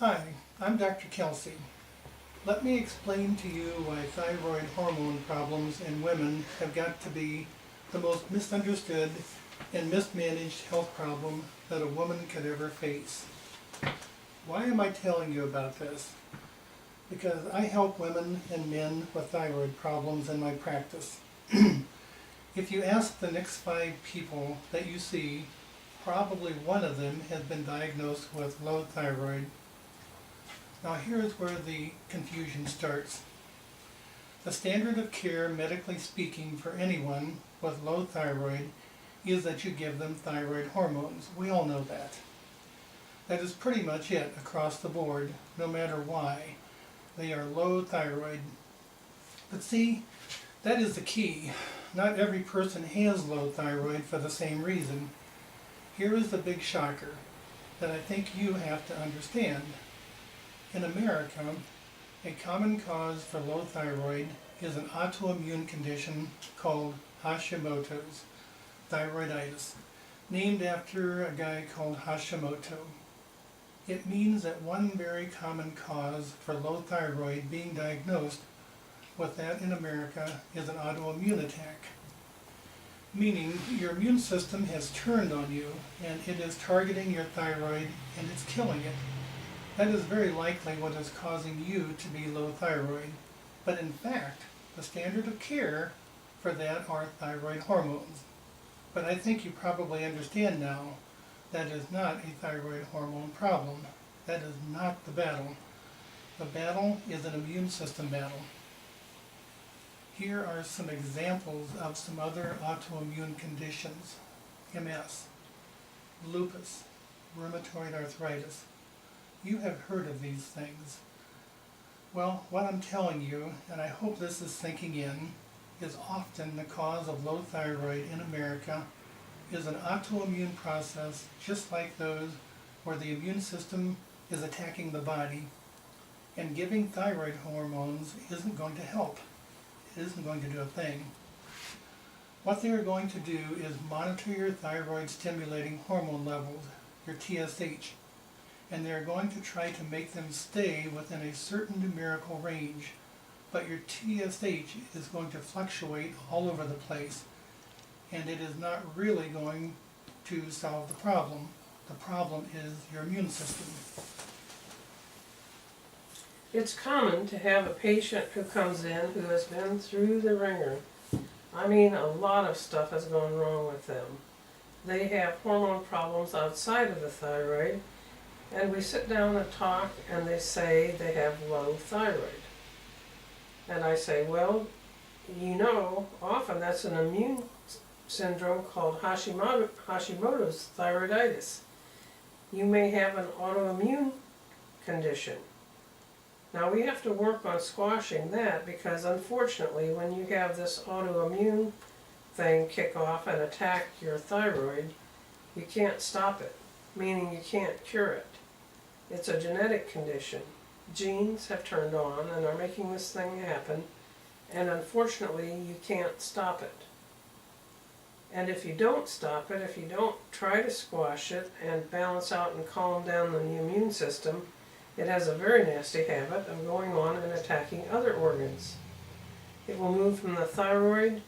Hi, I'm Dr. Kelsey. Let me explain to you why thyroid hormone problems in women have got to be the most misunderstood and mismanaged health problem that a woman could ever face. Why am I telling you about this? Because I help women and men with thyroid problems in my practice. If you ask the next 5 people that you see, probably one of them has been diagnosed with low thyroid. Now here's where the confusion starts. The standard of care, medically speaking, for anyone with low thyroid is that you give them thyroid hormones. We all know that. That is pretty much it across the board, no matter why. They are low thyroid. But see, that is the key. Not every person has low thyroid for the same reason. Here is the big shocker that I think you have to understand. In America, a common cause for low thyroid is an autoimmune condition called Hashimoto's thyroiditis, named after a guy called Hashimoto. It means that one very common cause for low thyroid being diagnosed with that in America is an autoimmune attack, meaning your immune system has turned on you and it is targeting your thyroid and it's killing it. That is very likely what is causing you to be low thyroid. But in fact, the standard of care for that are thyroid hormones. But I think you probably understand now that is not a thyroid hormone problem. That is not the battle. The battle is an immune system battle. Here are some examples of some other autoimmune conditions: MS, lupus, rheumatoid arthritis. You have heard of these things. Well, what I'm telling you, and I hope this is sinking in, is often the cause of low thyroid in America is an autoimmune process just like those where the immune system is attacking the body, and giving thyroid hormones isn't going to help. It isn't going to do a thing. What they are going to do is monitor your thyroid stimulating hormone levels, your TSH, and they're going to try to make them stay within a certain numerical range. But your TSH is going to fluctuate all over the place, and it is not really going to solve the problem. The problem is your immune system. It's common to have a patient who comes in who has been through the ringer. I mean, a lot of stuff has gone wrong with them. They have hormone problems outside of the thyroid, and we sit down and talk, and they say they have low thyroid. And I say, well, you know, often that's an immune syndrome called Hashimoto's thyroiditis. You may have an autoimmune condition. Now we have to work on squashing that, because unfortunately when you have this autoimmune thing kick off and attack your thyroid, you can't stop it, meaning you can't cure it. It's a genetic condition. Genes have turned on and are making this thing happen, and unfortunately you can't stop it. And if you don't stop it, if you don't try to squash it and balance out and calm down the immune system, it has a very nasty habit of going on and attacking other organs. It will move from the thyroid.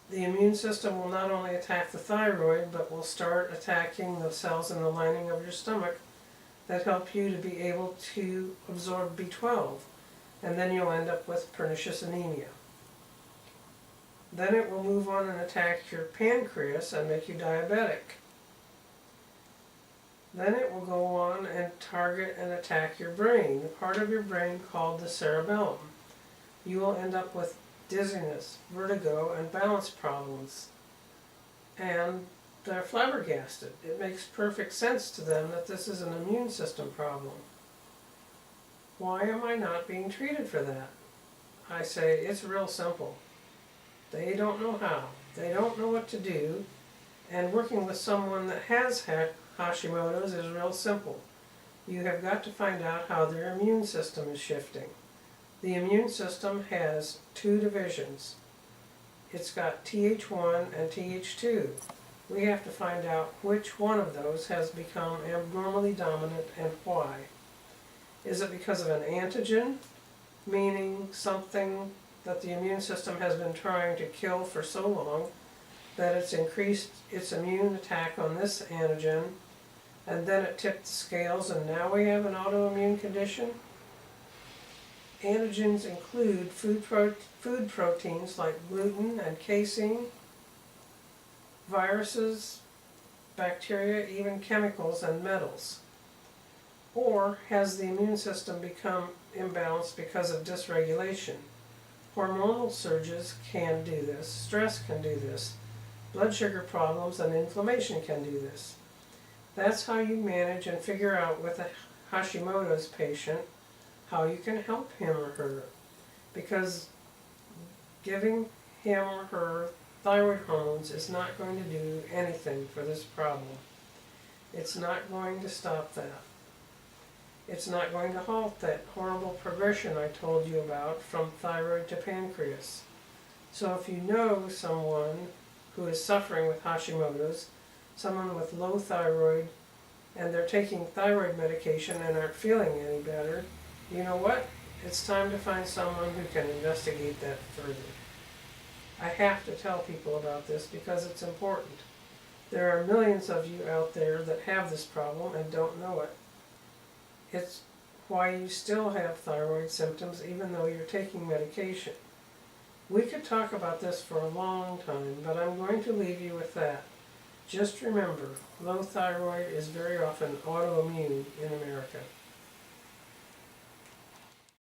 The immune system will not only attack the thyroid, but will start attacking the cells in the lining of your stomach that help you to be able to absorb B12, and then you'll end up with pernicious anemia. Then it will move on and attack your pancreas and make you diabetic. Then it will go on and target and attack your brain, the part of your brain called the cerebellum. You will end up with dizziness, vertigo, and balance problems. And they're flabbergasted. It makes perfect sense to them that this is an immune system problem. Why am I not being treated for that? I say, it's real simple. They don't know how. They don't know what to do. And working with someone that has Hashimoto's is real simple. You have got to find out how their immune system is shifting. The immune system has 2 divisions. It's got Th1 and Th2, we have to find out which one of those has become abnormally dominant and why. Is it because of an antigen, meaning something that the immune system has been trying to kill for so long that it's increased its immune attack on this antigen, and then it tipped the scales and now we have an autoimmune condition? Antigens include food proteins like gluten and casein, viruses, bacteria, even chemicals and metals. Or has the immune system become imbalanced because of dysregulation? Hormonal surges can do this, stress can do this, blood sugar problems and inflammation can do this. That's how you manage and figure out with a Hashimoto's patient how you can help him or her. Because giving him or her thyroid hormones is not going to do anything for this problem. It's not going to stop that. It's not going to halt that horrible progression I told you about from thyroid to pancreas. So if you know someone who is suffering with Hashimoto's, someone with low thyroid, and they're taking thyroid medication and aren't feeling any better, you know what? It's time to find someone who can investigate that further. I have to tell people about this because it's important. There are millions of you out there that have this problem and don't know it. It's why you still have thyroid symptoms even though you're taking medication. We could talk about this for a long time, but I'm going to leave you with that. Just remember, low thyroid is very often autoimmune in America.